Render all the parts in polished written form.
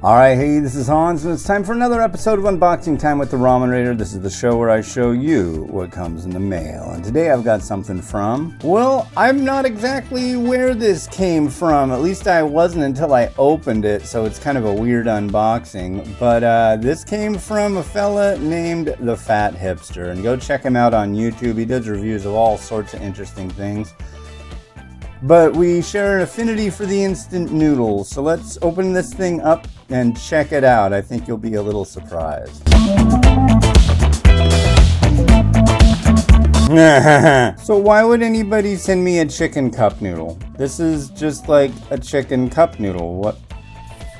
Alright, hey, this is Hans, and it's time for another episode of Unboxing Time with the Ramen Raider. This is the show where I show you what comes in the mail. And today I've got something from, well, I'm not exactly where this came from. At least I wasn't until I opened it, so it's kind of a weird unboxing. But this came from a fella named The Fat Hipster. And go check him out on YouTube. He does reviews of all sorts of interesting things. But we share an affinity for the instant noodles, so let's open this thing up and check it out. I think you'll be a little surprised. So why would anybody send me a chicken cup noodle? This is just like a chicken cup noodle. What?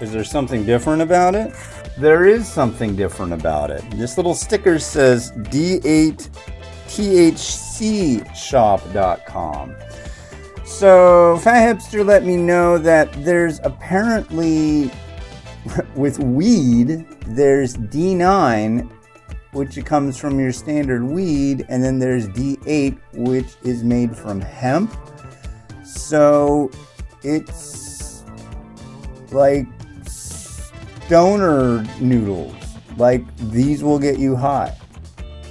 Is there something different about it? There is something different about it. This little sticker says D8THCshop.com. So, Fat Hipster let me know that there's apparently, with weed, there's D9, which comes from your standard weed, and then there's D8, which is made from hemp. So, it's like stoner noodles. Like, these will get you high.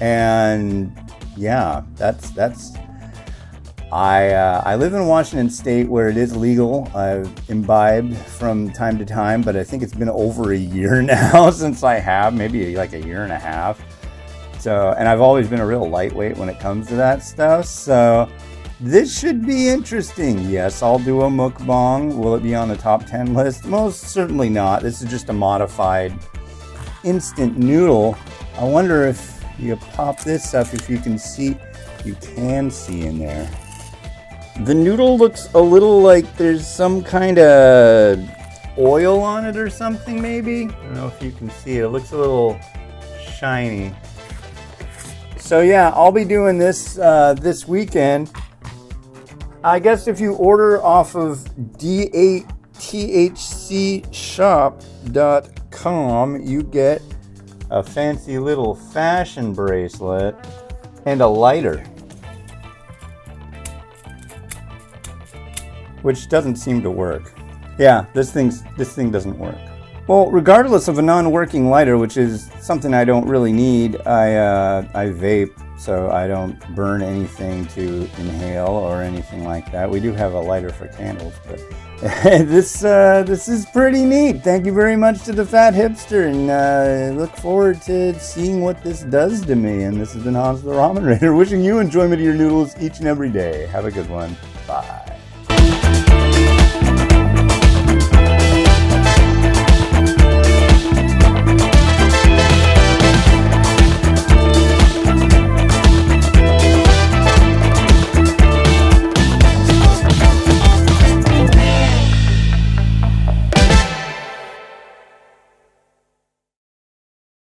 And, yeah, that's I live in Washington State where it is legal. I've imbibed from time to time, but I think it's been over a year now since I have, maybe like a year and a half. So, and I've always been a real lightweight when it comes to that stuff. So this should be interesting. Yes, I'll do a mukbang. Will it be on the top 10 list? Most certainly not. This is just a modified instant noodle. I wonder if you pop this up, if you can see, you can see in there. The noodle looks a little like there's some kind of oil on it or something, maybe. I don't know if you can see it. It looks a little shiny. So yeah, I'll be doing this this weekend. I guess if you order off of D8THCshop.com, you get a fancy little fashion bracelet and a lighter, which doesn't seem to work. Yeah, this thing doesn't work. Well, regardless of a non-working lighter, which is something I don't really need, I vape, so I don't burn anything to inhale or anything like that. We do have a lighter for candles, but this is pretty neat. Thank you very much to the Fat Hipster, and look forward to seeing what this does to me. And this has been Hans the Ramen Raider, wishing you enjoyment of your noodles each and every day. Have a good one. Bye.